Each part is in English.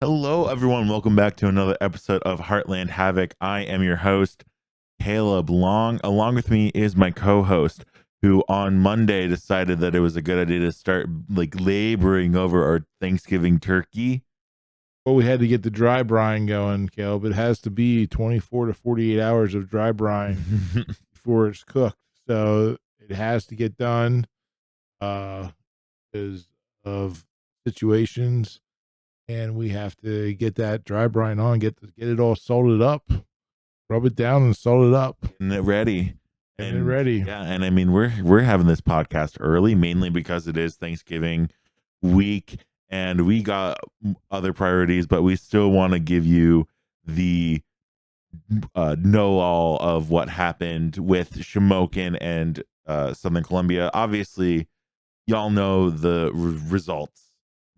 Hello, everyone. Welcome back to another episode of Heartland Havoc. I am your host, Caleb Long. Along with me is my co-host, who on Monday decided that it was a good idea to start laboring over our Thanksgiving turkey. Well, we had to get the dry brine going, Caleb. It has to be 24 to 48 hours of dry brine before it's cooked. So it has to get done because of situations. And we have to get that dry brine on, get it all salted up, rub it down and salt it up. Getting it ready. Getting it ready. Yeah, and I mean we're having this podcast early, mainly because it is Thanksgiving week and we got other priorities, but we still want to give you the know all of what happened with Shamokin and Southern Columbia. Obviously, y'all know the results,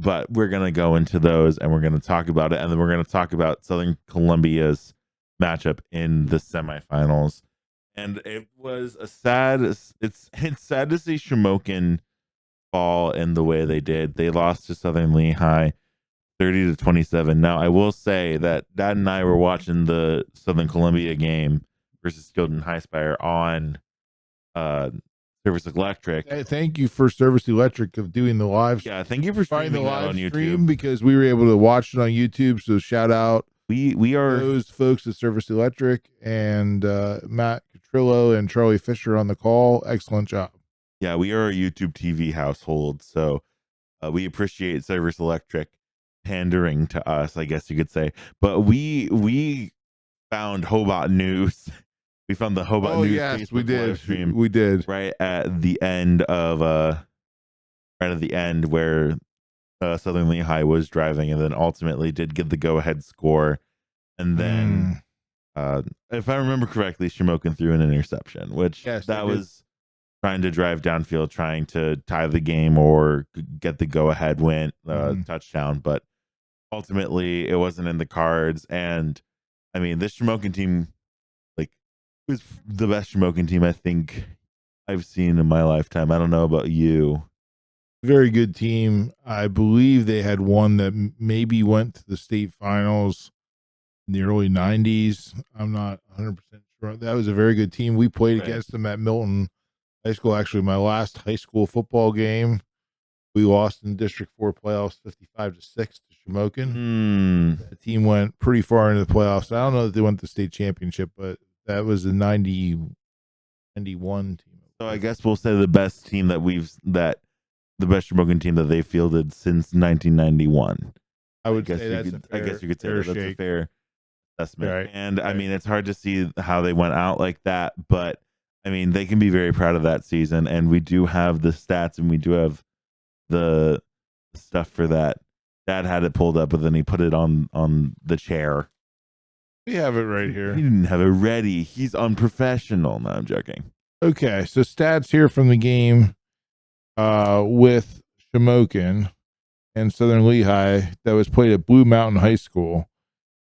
but we're going to go into those and we're going to talk about it. And then we're going to talk about Southern Columbia's matchup in the semifinals. And it was it's sad to see Shamokin fall in the way they did. They lost to Southern Lehigh 30-27. Now, I will say that Dad and I were watching the Southern Columbia game versus Skilton High Spire on Service Electric. Thank you for Service Electric of doing the live. Yeah, thank you for streaming the live on stream YouTube because we were able to watch it on YouTube. So shout out we are those folks at Service Electric and Matt Catrillo and Charlie Fisher on the call. Excellent job. Yeah, we are a YouTube TV household, so we appreciate Service Electric pandering to us, I guess you could say. But we found Hobart News. We found the Hobart News. Yes, Facebook we did. live stream we did right at the end where Southern Lehigh was driving, and then ultimately did get the go-ahead score. And then, if I remember correctly, Shamokin threw an interception, which that was trying to drive downfield, trying to tie the game or get the go-ahead win touchdown. But ultimately, it wasn't in the cards. And I mean, this Shamokin team, was the best Shamokin team I think I've seen in my lifetime. I don't know about you. Very good team. I believe they had one that maybe went to the state finals in the early 90s. I'm not 100% sure. That was a very good team. We played against them at Milton High School. Actually, my last high school football game, we lost in District 4 playoffs 55-6 to Shamokin. The team went pretty far into the playoffs. I don't know that they went to the state championship, but that was the 91 team. So I guess we'll say the best team the best Shamokin team that they fielded since 1991. I guess you could say that's a fair assessment. Right. And I mean, it's hard to see how they went out like that, but I mean, they can be very proud of that season. And we do have the stats and we do have the stuff for that. Dad had it pulled up, but then he put it on the chair. We have it right here. He didn't have it ready. He's unprofessional. No, I'm joking. Okay, so stats here from the game with Shamokin and Southern Lehigh that was played at Blue Mountain High School.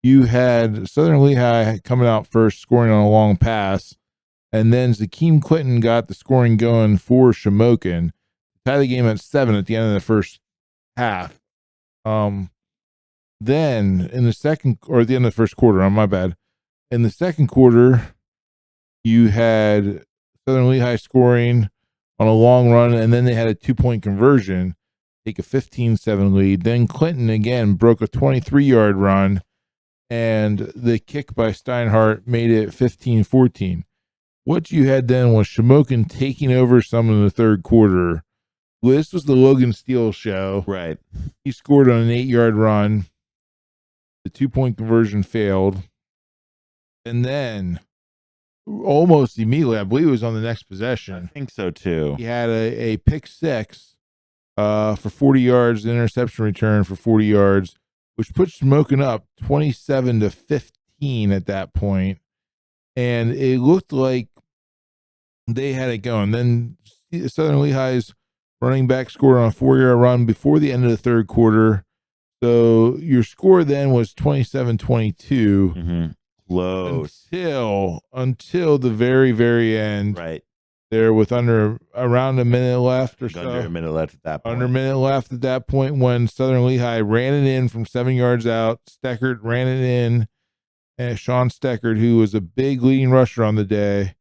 You had Southern Lehigh coming out first, scoring on a long pass, and then Zakeem Clinton got the scoring going for Shamokin. Tied the game at 7 at the end of the first half. Then in the second, or at the end of the first quarter, my bad. In the second quarter, you had Southern Lehigh scoring on a long run, and then they had a 2-point conversion, take a 15-7 lead. Then Clinton again broke a 23-yard run, and the kick by Steinhardt made it 15-14. What you had then was Shamokin taking over some in the third quarter. This was the Logan Steele show. Right. He scored on an 8-yard run. The 2-point conversion failed. And then almost immediately, I believe it was on the next possession. I think so too. He had a pick six for 40 yards, an interception return for 40 yards, which puts Shamokin up 27-15 at that point. And it looked like they had it going. Then Southern Lehigh's running back scored on a 4-yard run before the end of the third quarter. So your score then was 27-22. Close. Until the very, very end. Right. there with around a minute left or Under a so. minute left at that point. Under a minute left at that point when Southern Lehigh ran it in from 7 yards out. Steckert ran it in. And Sean Steckert, who was a big leading rusher on the day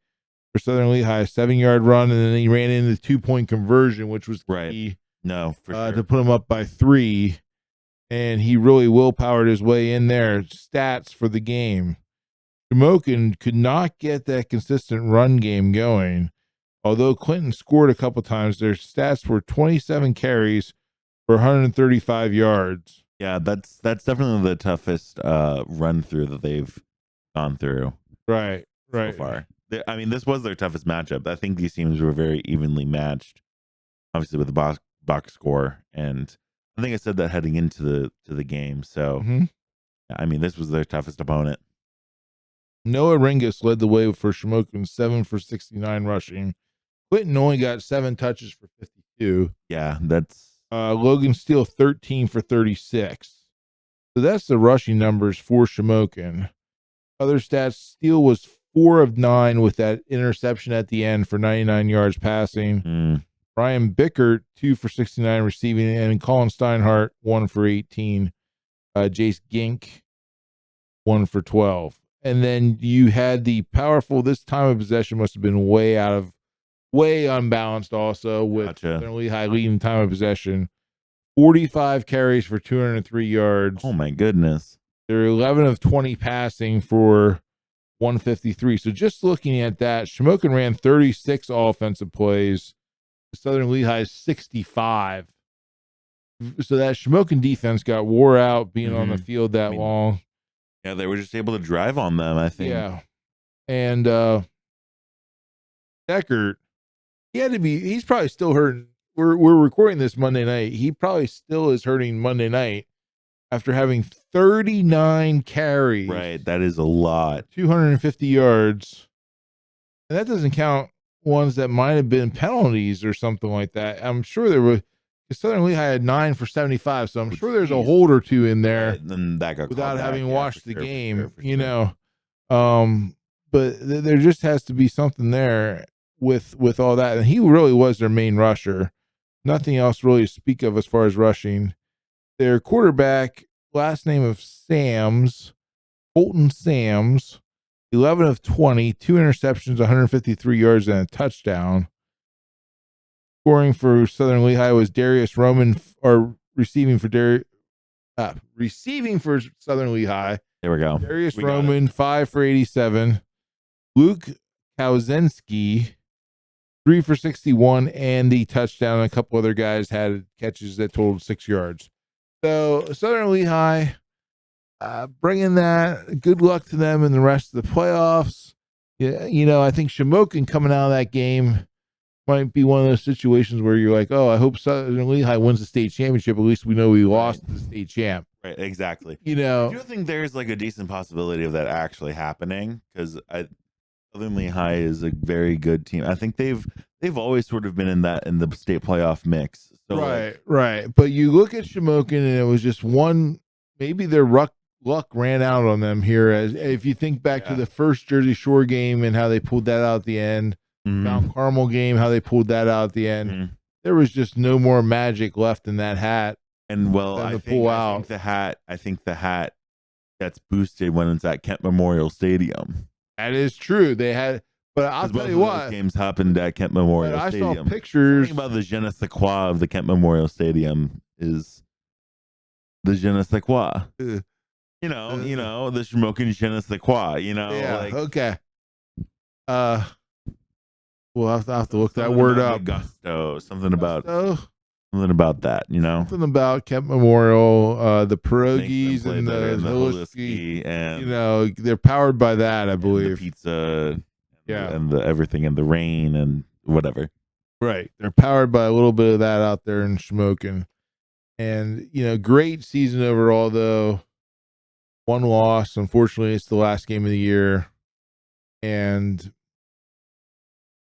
for Southern Lehigh, 7-yard run, and then he ran into the 2-point conversion, which was key. No, for sure. To put him up by 3. And he really willpowered his way in there. Stats for the game. Shamokin could not get that consistent run game going. Although Clinton scored a couple times, their stats were 27 carries for 135 yards. Yeah, that's definitely the toughest run through that they've gone through. Right. So far. I mean, this was their toughest matchup. I think these teams were very evenly matched, obviously with the box score, and I think I said that heading into the game. So, I mean, this was their toughest opponent. Noah Ringus led the way for Shamokin, 7 for 69 rushing. Clinton only got 7 touches for 52. Yeah, that's Logan Steele 13 for 36. So that's the rushing numbers for Shamokin. Other stats: Steele was 4 of 9 with that interception at the end for 99 yards passing. Brian Bickert 2 for 69 receiving, and Colin Steinhardt 1 for 18. Jace Gink 1 for 12. And then you had the powerful. This time of possession must have been way unbalanced. Also with Southern Lehigh leading time of possession, 45 carries for 203 yards. Oh my goodness! They're 11 of 20 passing for 153. So just looking at that, Shamokin ran 36 offensive plays. Southern Lehigh's 65. So that Shamokin defense got wore out being on the field that long. Yeah, they were just able to drive on them, I think. Yeah. And Deckert, he's probably still hurting. We're recording this Monday night. He probably still is hurting Monday night after having 39 carries. Right, that is a lot. 250 yards. And that doesn't count ones that might have been penalties or something like that. I'm sure there were. Southern Lehigh had 9 for 75, so I'm sure there's a hold or two in there. Right, then that got without having watched the game, for you know. But there just has to be something there with all that. And he really was their main rusher. Nothing else really to speak of as far as rushing. Their quarterback, last name of Sams, Colton Sams, 11 of 20, 2 interceptions, 153 yards, and a touchdown. Scoring for Southern Lehigh was Darius Roman, or receiving for Southern Lehigh. There we go. Darius Roman, 5 for 87. Luke Kauzinski, 3 for 61, and the touchdown. A couple other guys had catches that totaled 6 yards. So Southern Lehigh, bringing that. Good luck to them in the rest of the playoffs. Yeah, I think Shamokin coming out of that game might be one of those situations where you're like, oh, I hope Southern Lehigh wins the state championship. At least we know we lost the state champ. Right, exactly. I do think there's like a decent possibility of that actually happening, because Southern Lehigh is a very good team. I think they've always sort of been in the state playoff mix. So right. But you look at Shamokin, and it was just one. Maybe their luck ran out on them here. As if you think back to the first Jersey Shore game and how they pulled that out at the end. Mount Carmel game, how they pulled that out at the end. There was just no more magic left in that hat. And I think the hat gets boosted when it's at Kent Memorial Stadium. That is true. They had, but I'll tell you what, those games happened at Kent Memorial Stadium. I saw pictures. Something about the je ne sais quoi of the Kent Memorial Stadium is the je ne sais quoi. The Shamokin je ne sais quoi. Yeah. Okay. We'll have to look that word up. Gusto, something about that, Something about Kent Memorial, the pierogies and the Holiski, and they're powered by that, I believe. The pizza, and the everything, and the rain and whatever. Right, they're powered by a little bit of that out there in Shamokin, and great season overall. Though one loss, unfortunately, it's the last game of the year, and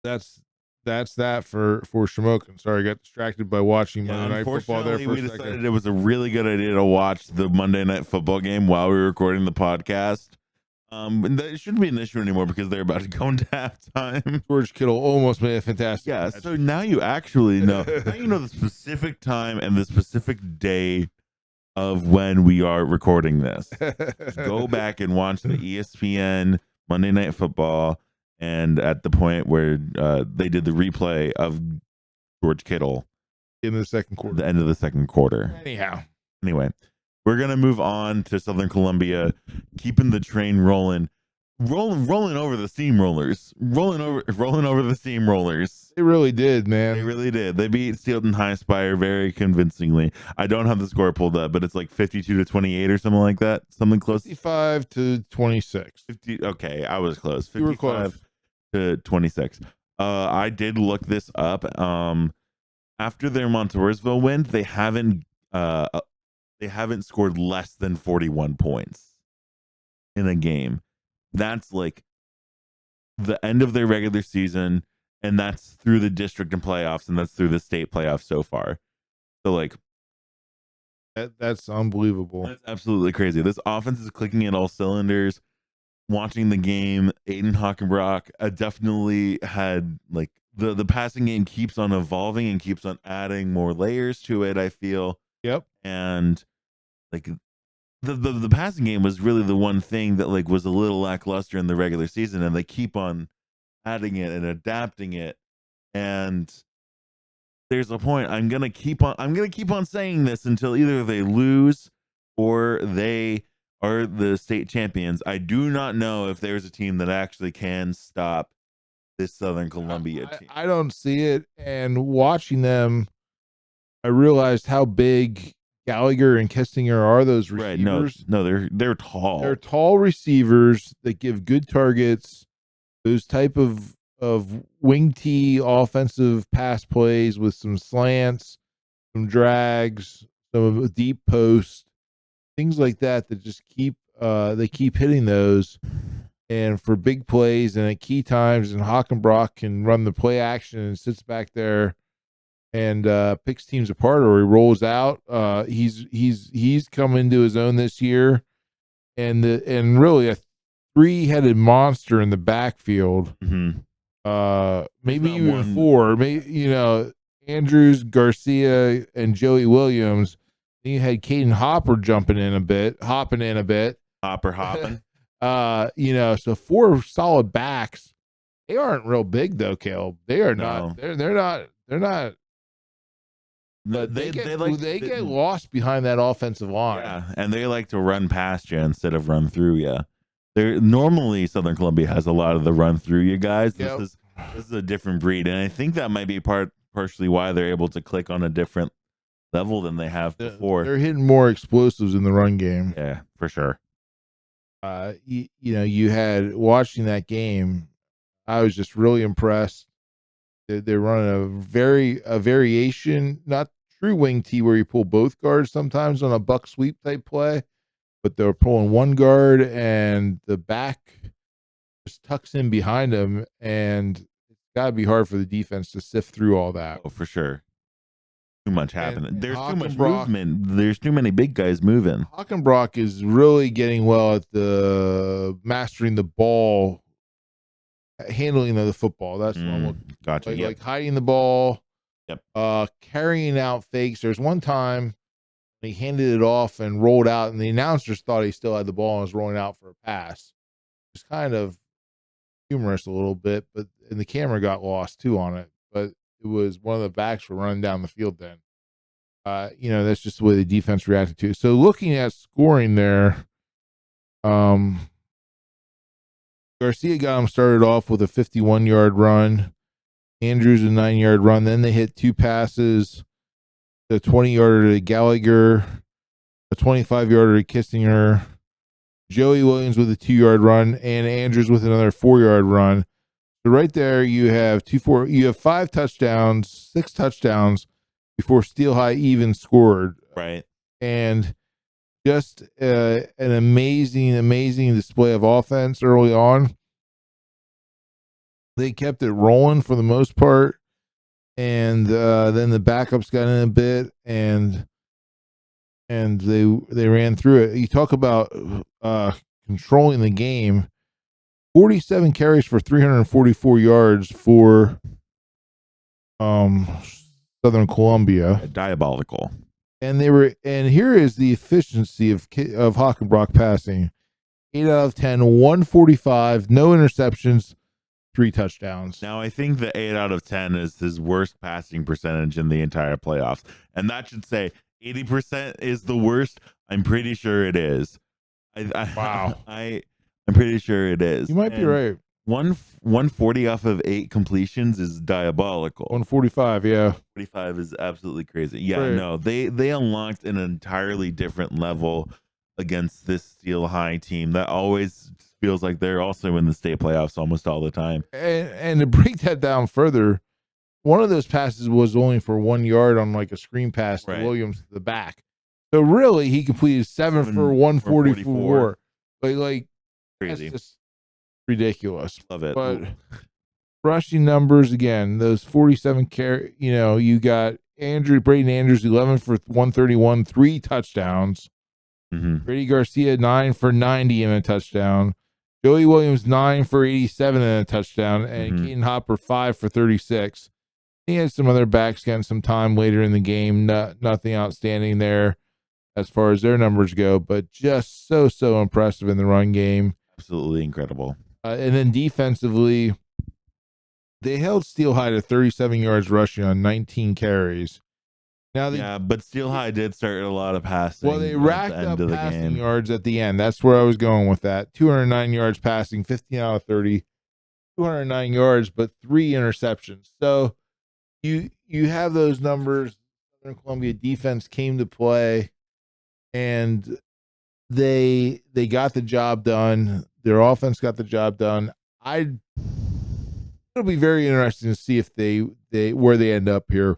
that's that for Shamokin. Sorry, I got distracted by watching Monday Night Football there for a second. We decided it was a really good idea to watch the Monday Night Football game while we were recording the podcast. And that shouldn't be an issue anymore because they're about to go into halftime. George Kittle almost made a fantastic Yeah, catch. so now you actually know. Now you know the specific time and the specific day of when we are recording this. Just go back and watch the ESPN Monday Night Football, and at the point where they did the replay of George Kittle in the second quarter, the end of the second quarter. Anyway, we're gonna move on to Southern Columbia, keeping the train rolling. Rolling over the steamrollers, rolling over the steamrollers. They really did, man. They really did. They beat Steelton High Spire very convincingly. I don't have the score pulled up, but it's like 52-28 or something like that. Something close. 55-26. 50. Okay, I was close. 55-26. I did look this up. After their Montoursville win, they haven't scored less than 41 points in a game. That's like the end of their regular season, and that's through the district and playoffs, and that's through the state playoffs so far. So like that's unbelievable. That's absolutely crazy. This offense is clicking in all cylinders. Watching the game, Aiden Hockenbrock definitely had like the passing game keeps on evolving and keeps on adding more layers to it, I feel. Yep. And like the passing game was really the one thing that like was a little lackluster in the regular season, and they keep on adding it and adapting it. And there's a point I'm gonna keep on saying this until either they lose or they are the state champions. I do not know if there's a team that actually can stop this Southern Columbia team. I don't see it. And watching them, I realized how big Gallagher and Kestinger are. Those receivers. Right? No, they're tall. They're tall receivers that give good targets. Those type of wing tee offensive pass plays with some slants, some drags, some deep post, things like that just keep they keep hitting those. And for big plays and at key times, and Hockenbrock can run the play action and sits back there and picks teams apart, or he rolls out. He's come into his own this year, and really a three-headed monster in the backfield. Mm-hmm. Maybe even four. Maybe Andrews, Garcia, and Joey Williams. Then you had Caden Hopper hopping in a bit. Hopping. So four solid backs. They aren't real big though, Caleb. They are not. They're not. But they get lost behind that offensive line. Yeah, and they like to run past you instead of run through you. They're normally Southern Columbia has a lot of the run through you guys. Yep. This is a different breed, and I think that might be partially why they're able to click on a different level than they have before. They're hitting more explosives in the run game. Yeah, for sure. You had watching that game, I was just really impressed. They're running a variation, not true wing tee where you pull both guards sometimes on a buck sweep type play, but they're pulling one guard and the back just tucks in behind them, and it's got to be hard for the defense to sift through all that. Oh, for sure. Too much happening. There's too much Hockenbrock, movement. There's too many big guys moving. Hockenbrock is really getting well at the mastering the ball, handling of the football. That's what I'm looking. Gotcha. Like hiding the ball. Yep. Carrying out fakes. There's one time he handed it off and rolled out, and the announcers thought he still had the ball and was rolling out for a pass. It's kind of humorous a little bit, and the camera got lost too on it. But it was one of the backs were running down the field then. That's just the way the defense reacted to it. So looking at scoring there, Garcia got him started off with a 51-yard run. Andrews a 9-yard run. Then they hit two passes, a 20-yarder to Gallagher, a 25-yarder to Kissinger, Joey Williams with a 2-yard run, and Andrews with another 4-yard run. So right there, you have 5 touchdowns, 6 touchdowns before Steel High even scored. Right. And just an amazing display of offense early on. They kept it rolling for the most part, and then the backups got in a bit, and they ran through it. You talk about controlling the game. 47 carries for 344 yards for Southern Columbia. Diabolical. And here is the efficiency of Hockenbrock passing. 8 out of 10, 145, no interceptions, 3 touchdowns. Now, I think the 8 out of 10 is his worst passing percentage in the entire playoffs. And that should say 80% is the worst. I'm pretty sure it is. Wow. I'm pretty sure it is. You might be right. 140 off of 8 completions is diabolical. 145, yeah. 45 is absolutely crazy. Yeah, Right. no, they unlocked an entirely different level against this Steel High team that always feels like they're also in the state playoffs almost all the time. And to break that down further, one of those passes was only for 1 yard on like a screen pass to Williams to the back. So really, he completed 7 for 144. Like crazy. That's just ridiculous. Love it. But rushing numbers again, those 47 carry. You got Braden Andrews 11 for 131, 3 touchdowns. Brady Garcia 9 for 90 and a touchdown. Joey Williams 9 for 87 and a touchdown, and Caden Hopper 5 for 36. He had some other backs getting some time later in the game. Nothing outstanding there as far as their numbers go, but just so impressive in the run game. Absolutely incredible. And then defensively, they held Steel High to 37 yards rushing on 19 carries. Now but Steel High did start a lot of passing. Well, they racked up passing yards at the end. That's where I was going with that. 209 yards passing, 15 out of 30, 209 yards, but 3 interceptions. So you have those numbers. Southern Columbia defense came to play, and they got the job done. Their offense got the job done. It'll be very interesting to see if where they end up here.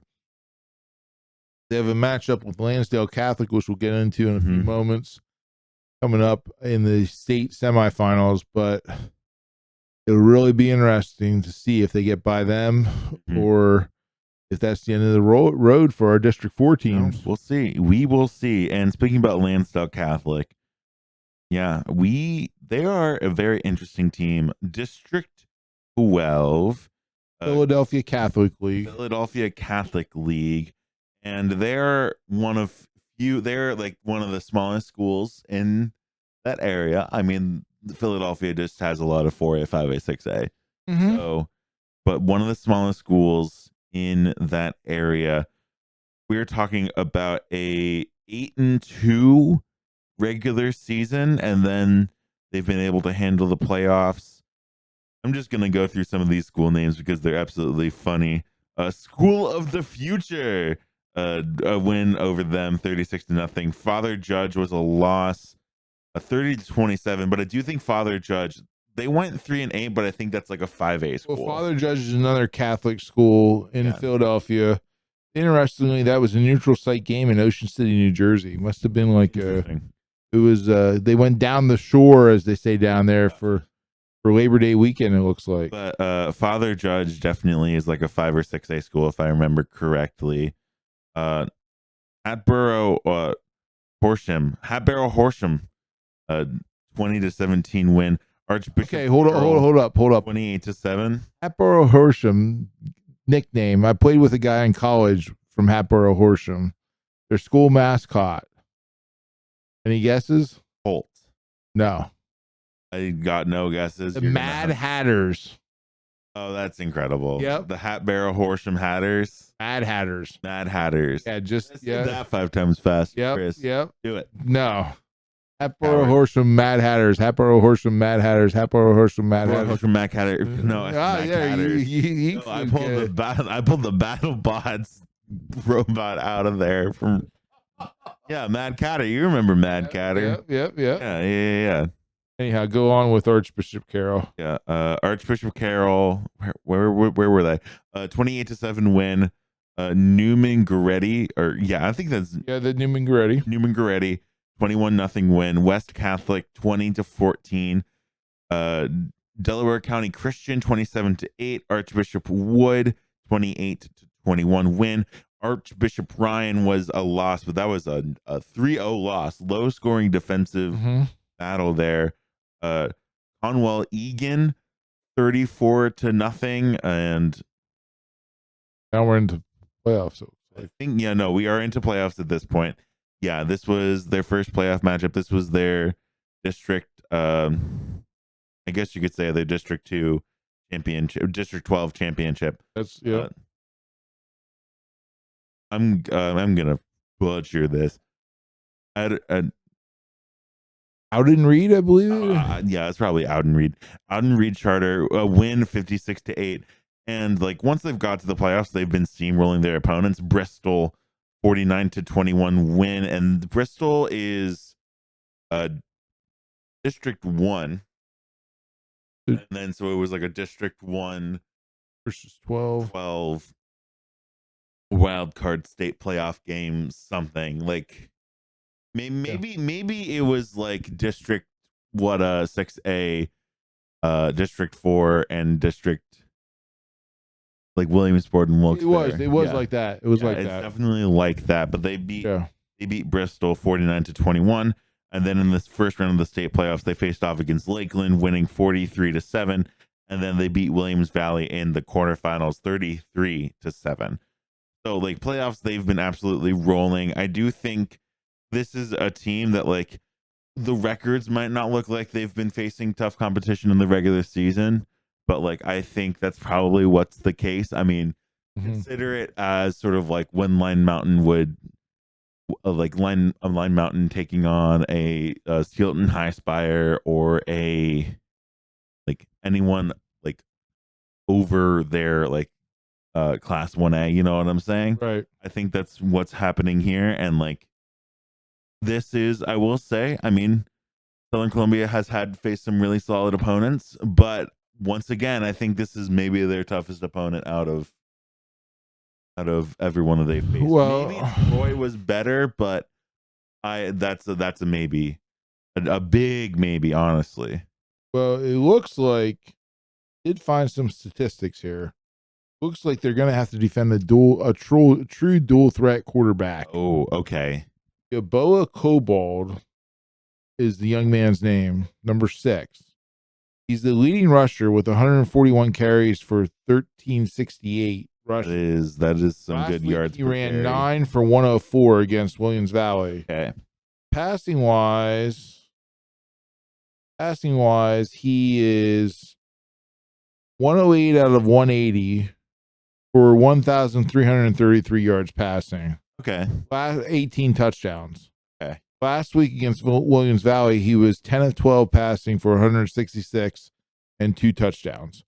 They have a matchup with Lansdale Catholic, which we'll get into in a few moments, coming up in the state semifinals. But it'll really be interesting to see if they get by them or if that's the end of the road for our District 4 teams. We'll see. We will see. And speaking about Lansdale Catholic, they are a very interesting team. District 12. Philadelphia Catholic League. And they're they're like one of the smallest schools in that area. I mean, Philadelphia just has a lot of 4A, 5A, 6A. So, but one of the smallest schools in that area. We're talking about a 8-2 regular season, and then they've been able to handle the playoffs. I'm just going to go through some of these school names because they're absolutely funny. School of the Future. A win over them 36-0. Father Judge was a loss, 30-27. But I do think Father Judge, they went 3-8, but I think that's like a 5A school. Well, Father Judge is another Catholic school in Philadelphia. Interestingly, that was a neutral site game in Ocean City, New Jersey. Must have been like they went down the shore, as they say down there, for Labor Day weekend, it looks like. But Father Judge definitely is like a 5 or 6A school, if I remember correctly. Hatboro Horsham, 20-17 win. Archbishop. Okay, hold up. 28-7. Hatboro Horsham nickname. I played with a guy in college from Hatboro Horsham. Their school mascot. Any guesses? Colt. No. I got no guesses. The Mad Hatters. Oh, that's incredible. Yep. The Hatboro Horsham Hatters. Mad Hatters. Yeah, Let's do that 5 times fast. Yep. Chris. Yep. Do it. No. Hatboro Horsham Mad Hatters. Hatboro Horsham Mad Hatters. Hatboro Horsham Mad Hatters. Horsham Mad Hatters. No, Mad Hatters. I pulled the BattleBots robot out of there from. Yeah, Mad Catter. You remember Mad Catter? Yep. Yeah. Anyhow, go on with Archbishop Carroll. Yeah, Archbishop Carroll. Where were they? 28-7 win. Newman Goretti, I think that's the Newman Goretti. 21-0 win. West Catholic 20-14. Delaware County Christian 27-8. Archbishop Wood 28-21 win. Archbishop Ryan was a loss, but that was a 3-0 loss. Low scoring defensive battle there. Conwell Egan 34-0, and Now we're into playoffs. So I think we are into playoffs at this point. Yeah, this was their first playoff matchup. This was their district. I guess you could say their District 2 championship, District 12 championship. that's yeah. I'm gonna butcher this. Howden Reed, I believe. Yeah, it's probably Howden Reed. Howden Reed Charter win 56-8, and like once they've got to the playoffs, they've been steamrolling their opponents. Bristol 49-21 win, and Bristol is District 1, and then so it was like a District 1 versus 12 wild card state playoff game, something like maybe it was like District 6A, District 4, and District like Williamsport and Wilkes-Barre. It was like that. It was like it's that. definitely like that. But they beat Bristol 49-21, and then in this first round of the state playoffs, they faced off against Lakeland, winning 43-7, and then they beat Williams Valley in the quarterfinals 33-7. So like playoffs, they've been absolutely rolling. I do think this is a team that like the records might not look like they've been facing tough competition in the regular season, but like I think that's probably what's the case. I mean, consider it as sort of like when Line Mountain would Line Mountain taking on a Steelton High Spire or a like anyone like over their like class 1A, you know what I'm saying? Right. I think that's what's happening here. And like this is, I will say, I mean, Southern Columbia has had faced some really solid opponents, but once again, I think this is maybe their toughest opponent out of everyone that they've faced. Well, maybe Troy was better, but that's a maybe, a big maybe, honestly. Well, it looks like did find some statistics here. Looks like they're going to have to defend a true dual threat quarterback. Oh, okay. Yaboa Kobold is the young man's name, number 6. He's the leading rusher with 141 carries for 1368 rushes. That is some Last good week, yards. He ran 9 for 104 against Williams Valley. Okay. Passing wise, he is 108 out of 180 for 1,333 yards passing. Okay. 18 touchdowns. Okay. Last week against Williams Valley, he was 10 of 12 passing for 166 and 2 touchdowns.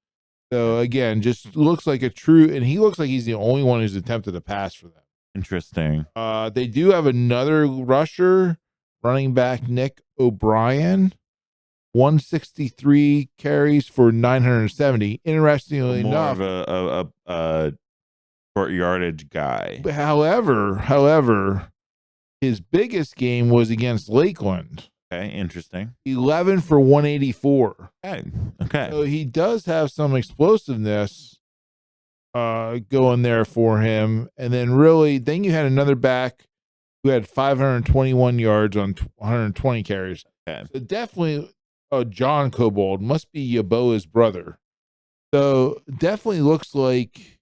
So again, just looks like a true, and he looks like he's the only one who's attempted a pass for them. Interesting. They do have another rusher, running back Nick O'Brien, 163 carries for 970. Interestingly enough, more of a short yardage guy. However, his biggest game was against Lakeland. Okay, interesting. 11 for 184. Okay. So he does have some explosiveness going there for him. And then you had another back who had 521 yards on 120 carries. Okay. So definitely John Kobold must be Yaboa's brother. So definitely looks like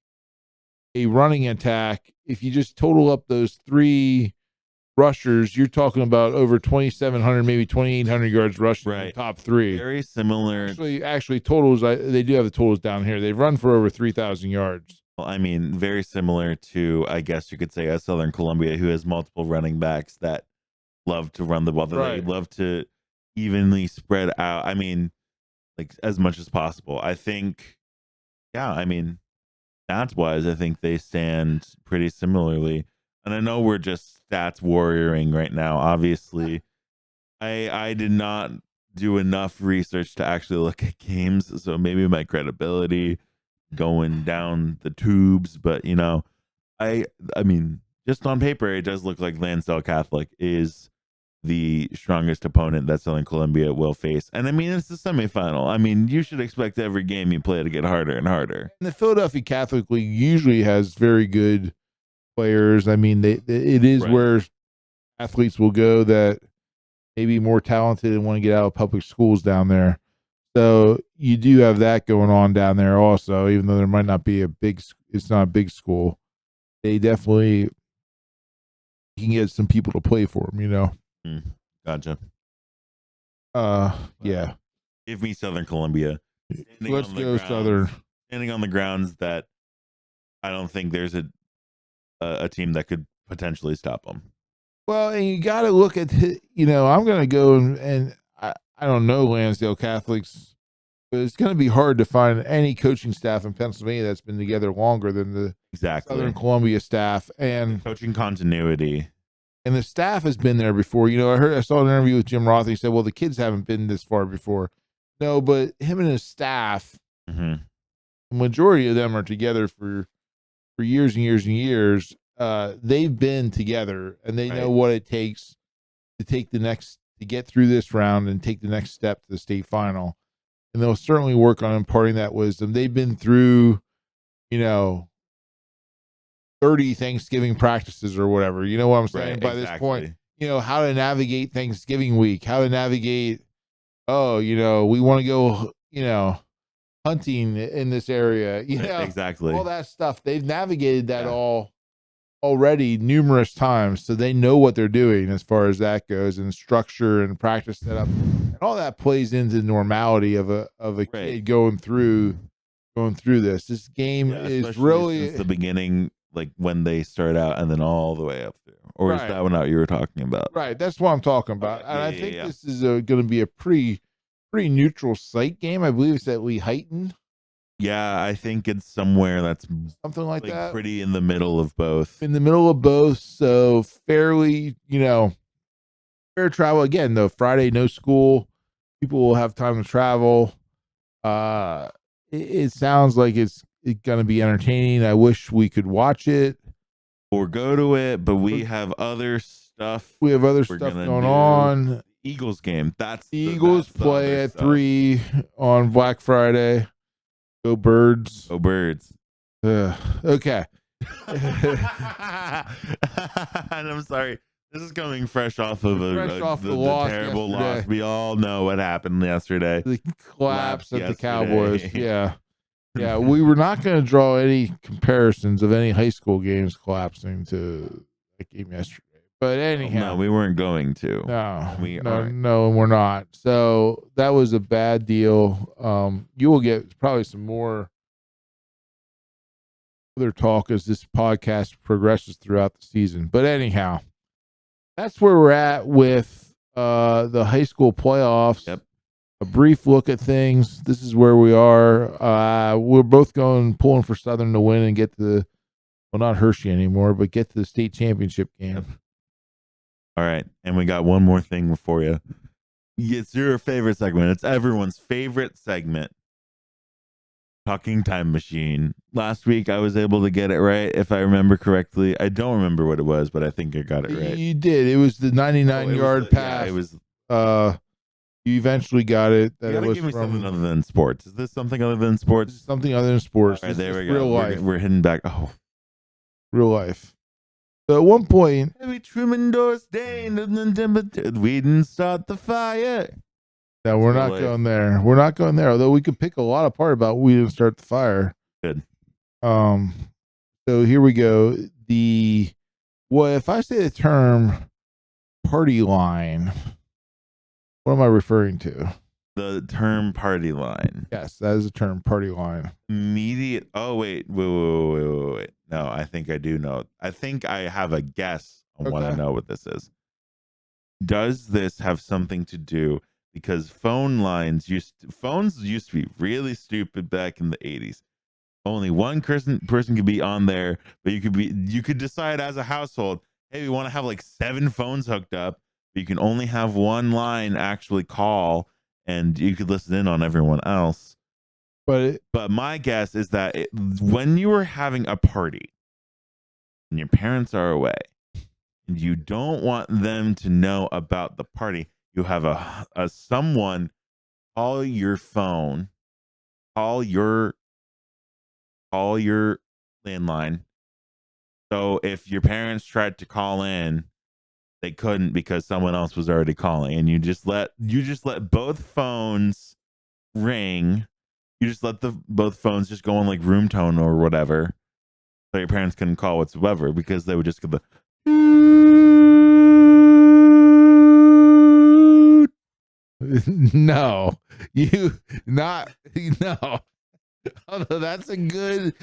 a running attack. If you just total up those 3 rushers, you're talking about over 2,700, maybe 2,800 yards rushing. Right. In the top 3. Very similar. Actually, totals. They do have the totals down here. They've run for over 3,000 yards. Well, I mean, very similar to, I guess you could say, a Southern Columbia who has multiple running backs that love to run the ball. They love to evenly spread out. I mean, like as much as possible. I think, I mean, stats wise, I think they stand pretty similarly. And I know we're just stats warrioring right now. Obviously, I did not do enough research to actually look at games, so maybe my credibility going down the tubes. But you know, I mean, just on paper, it does look like Lansdale Catholic is the strongest opponent that Southern Columbia will face. And I mean, it's the semifinal. I mean, you should expect every game you play to get harder and harder. And the Philadelphia Catholic League usually has very good players. I mean, it is where athletes will go that maybe more talented and want to get out of public schools down there. So you do have that going on down there also, even though there might not be it's not a big school. They definitely can get some people to play for them. Gotcha. Yeah. Give me Southern Columbia. Let's go Southern. Standing on the grounds that I don't think there's a team that could potentially stop them. Well, and you got to look at, I'm going to go and I don't know Lansdale Catholics, but it's going to be hard to find any coaching staff in Pennsylvania that's been together longer than the Southern Columbia staff, and coaching continuity. And the staff has been there before. I saw an interview with Jim Roth. He said, well, the kids haven't been this far before. No, but him and his staff, the majority of them are together for years and years and years. They've been together, and they know what it takes to get through this round and take the next step to the state final. And they'll certainly work on imparting that wisdom. They've been through, 30 Thanksgiving practices or whatever. You know what I'm saying? By this point, how to navigate Thanksgiving week, how to navigate, we want to go, hunting in this area, exactly. All that stuff. They've navigated that all already numerous times. So they know what they're doing as far as that goes, and structure and practice setup, and all that plays into the normality of a kid going through this game is really since the beginning, like when they start out and then all the way up through. Or is that one out you were talking about? Right, that's what I'm talking about. And I think this is going to be a pretty neutral site game. I believe it's at Lehighton. Yeah, I think it's somewhere that's something like that, pretty in the middle of both. So fairly, fair travel. Again, though, Friday, no school. People will have time to travel. It sounds like it's going to be entertaining. I wish we could watch it or go to it, but we have other stuff. We have other stuff going on. Eagles game. The Eagles play at 3 on Black Friday. Go Birds. Go Birds. Okay. And I'm sorry. This is coming fresh off of the terrible loss. We all know what happened yesterday. The collapse at the Cowboys. Yeah. Yeah, we were not going to draw any comparisons of any high school games collapsing to that game yesterday. But anyhow. No, we weren't going to. No, and we're not. So that was a bad deal. You will get probably some more other talk as this podcast progresses throughout the season. But anyhow, that's where we're at with the high school playoffs. Yep. A brief look at things. This is where we are. We're both pulling for Southern to win and get to not Hershey anymore, but get to the state championship game. Yep. All right. And we got one more thing for you. It's your favorite segment. It's everyone's favorite segment. Talking Time Machine. Last week I was able to get it right, if I remember correctly. I don't remember what it was, but I think I got it right. You did. It was the 99-yard pass. Yeah, it was. You eventually got it. That it was give me something other than sports. Is this something other than sports? Something other than sports. All right, there we go. Real life. We're hitting back. Oh, real life. So at one point, every Truman Door's day, we didn't start the fire. No, we're not going there. We're not going there. Although we could pick a lot apart about we didn't start the fire. Good. So here we go. If I say the term party line, what am I referring to? The term party line. Yes, that is the term party line. Immediate. Oh, wait. No, I think I do know. I think I have a guess on what I know what this is. Does this have something to do? Because phones used to be really stupid back in the 80s. Only one person could be on there, but you could decide as a household, hey, we want to have like 7 phones hooked up. You can only have one line actually call, and you could listen in on everyone else. But my guess is that when you are having a party and your parents are away and you don't want them to know about the party, you have a someone call your phone, call your landline. So if your parents tried to call in, they couldn't because someone else was already calling, and you just let both phones ring. You just let both phones just go on like room tone or whatever, so your parents couldn't call whatsoever because they would just get the. No, you not no. Although that's a good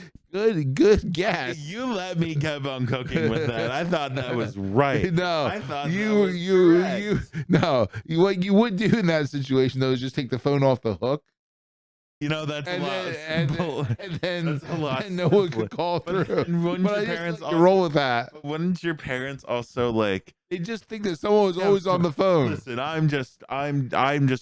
guess. You let me keep on cooking with that. I thought that was right. No, I thought you no. What you would do in that situation though is just take the phone off the hook. You know, that's And a lot. then That's a lot and no one could call But through. wouldn't But your I just parents like to roll with that. But wouldn't your parents also like? They just think that someone was always on the phone. Listen, I'm just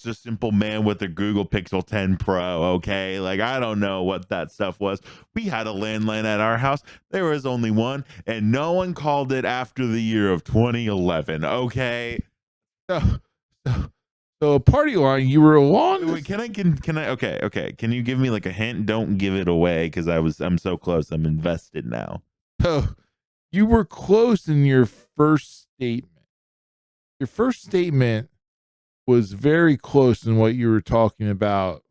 a simple man with a Google Pixel 10 Pro. Okay, like I don't know what that stuff was. We had a landline at our house. There was only one, and no one called it after the year of 2011. Okay. So a party line, you were along. Wait, can I? Okay. Can you give me like a hint? Don't give it away because I'm so close. I'm invested now. So you were close in your first statement. Your first statement was very close in what you were talking about,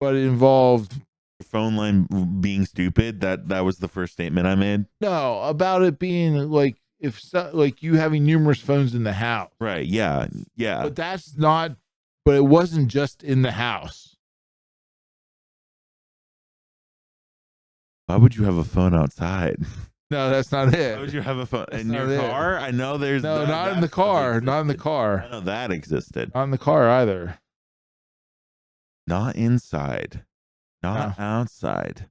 but it involved Phone line being stupid. That was the first statement I made. no about it being like like you having numerous phones in the house. Right. Yeah. But that's not. But it wasn't just in the house. Why would you have a phone outside? No, that's not it. Why would you have a phone That's in your not it. car? I know there's No, that, not in that the stuff car. Not in the existed. car. I know that existed. Not in the car either. Not inside. Not No. outside.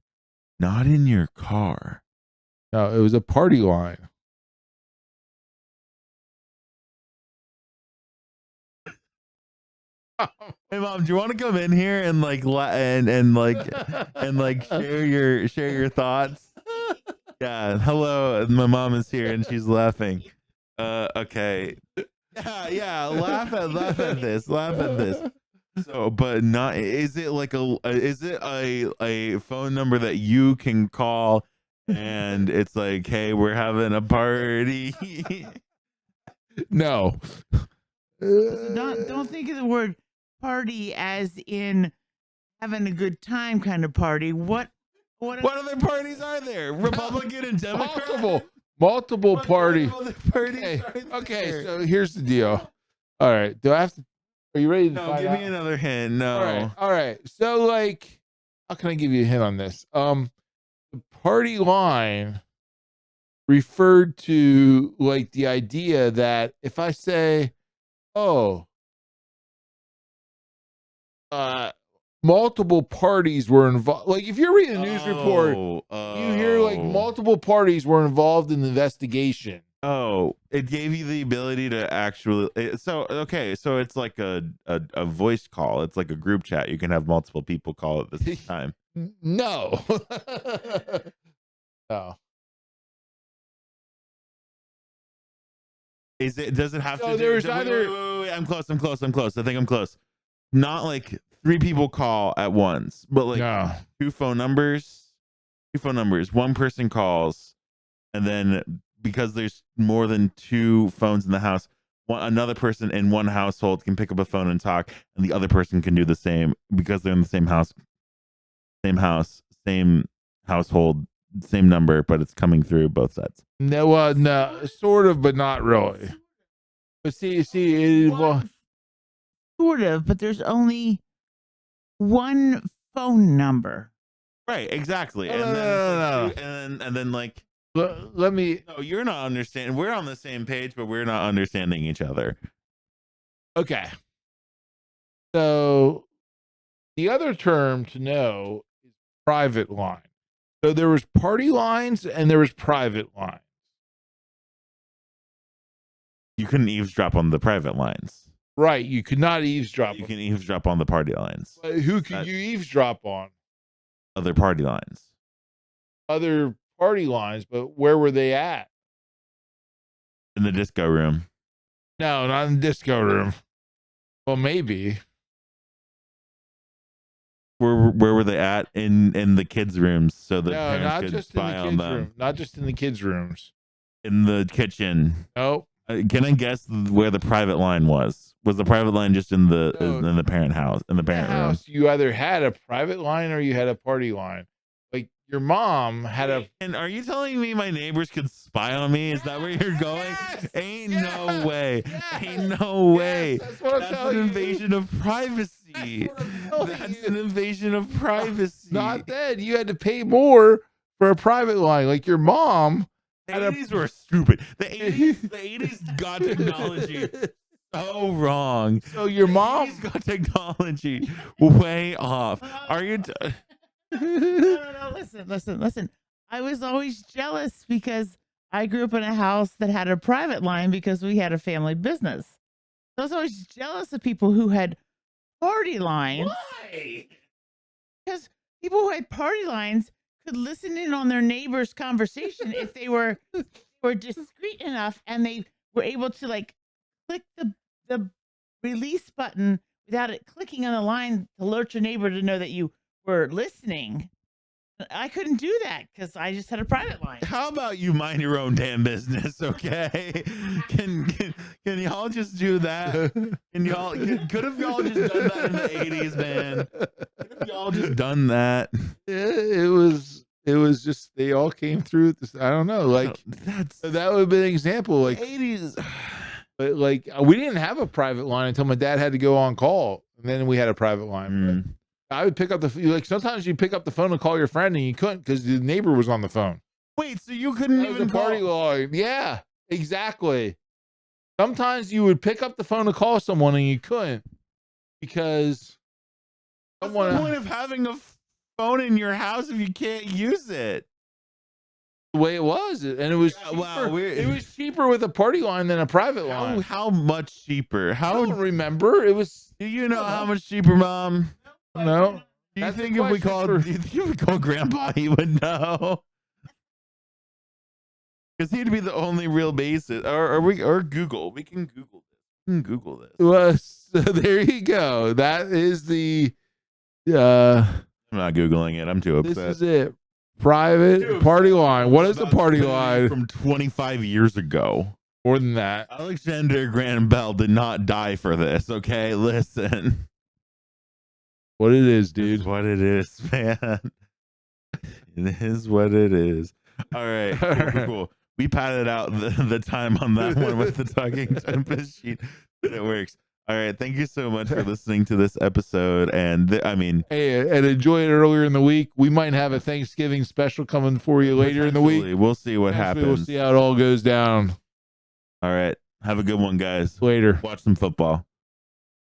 Not in your car. No, it was a party line. Hey mom, do you want to come in here and like and like share your thoughts? Yeah. Hello, my mom is here and she's laughing. Okay. Yeah. Laugh at this. Laugh at this. So, but not. Is it like a phone number that you can call and it's like, hey, we're having a party. No. Don't think of the word party as in having a good time kind of party. What other parties are there? Republican and Democrat. Multiple party. Other parties Okay, so here's the deal. All right. Do I have to are you ready to No, find give out? me another hint. No. All right. So like how can I give you a hint on this? The party line referred to like the idea that if I say, oh, multiple parties were involved. Like if you're reading a news report, you hear like multiple parties were involved in the investigation. Oh, it gave you the ability to actually. So it's like a voice call. It's like a group chat. You can have multiple people call at the same time. No. No. Does it have No, to? there's wait, either- wait. I'm close. I think I'm close. Not like 3 people call at once, but like No. two phone numbers. One person calls, and then because there's more than 2 phones in the house, another person in one household can pick up a phone and talk, and the other person can do the same because they're in the same house, same household, same number, but it's coming through both sets. No, no, sort of, but not really. But see, it sort of, but there's only one phone number. Right, exactly. No, And no, then no, it's like and then like let me. no, you're not understanding. We're on the same page, but we're not understanding each other. Okay. So the other term to know is private line. So there was party lines and there was private lines. You couldn't eavesdrop on the private lines. Right. You could not eavesdrop. You can eavesdrop on the party lines. But who could you eavesdrop on? Other party lines. Other party lines, but where were they at? In the disco room. No, not in the disco room. Well, maybe. Where were they at? In the kids' rooms, so the No, parents not could just in spy the on kids' them. room. Not just in the kids' rooms. In the kitchen. Nope. Can I guess where the private line was? Was the private line just in the parent house, in the parent room? House, you either had a private line or you had a party line. Like your mom had a. And are you telling me my neighbors could spy on me? Is that where you're going? Ain't no way. Ain't no way. That's what I'm That's telling an you. invasion of privacy. That's an invasion of privacy. Not that you had to pay more for a private line. Like your mom. The 80s were stupid. The 80s got technology so wrong. So your The mom 80s got technology way off. Are you? No. Listen. I was always jealous because I grew up in a house that had a private line because we had a family business. I was always jealous of people who had party lines. Why? Because people who had party lines could listen in on their neighbor's conversation if they were discreet enough and they were able to like click the release button without it clicking on the line to alert your neighbor to know that you were listening. I couldn't do that because I just had a private line. How about you mind your own damn business, okay? Can y'all just do that? Could have y'all just done that in the 80s, man? Could have y'all just done that? it was just they all came through this. I don't know, like that would have been an example. Like 80s, but like we didn't have a private line until my dad had to go on call, and then we had a private line. I would pick up like sometimes you pick up the phone and call your friend and you couldn't because the neighbor was on the phone. Wait, so you couldn't even party line? Yeah, exactly. Sometimes you would pick up the phone to call someone and you couldn't because what's the point of having a phone in your house if you can't use it? The way it was, and it was it was cheaper with a party line than a private line. How much cheaper? I don't remember. It was. Do you know how much cheaper, Mom? No. Do you think if we called Grandpa, he would know? Because he'd be the only real basis, or Google. We can Google this. Google this. Well, so there you go. That is the. I'm not Googling it. I'm too upset. This is it. Private party line. What is the party line? From 25 years ago. More than that. Alexander Graham Bell did not die for this. Okay, listen. What it is, dude. It's what it is, man. It is what it is. All right. Cool. We padded out the time on that one with the talking tempest sheet. But it works. All right. Thank you so much for listening to this episode. And hey, and enjoy it earlier in the week. We might have a Thanksgiving special coming for you later in the week. We'll see what happens. We'll see how it all goes down. All right. Have a good one, guys. Later. Watch some football.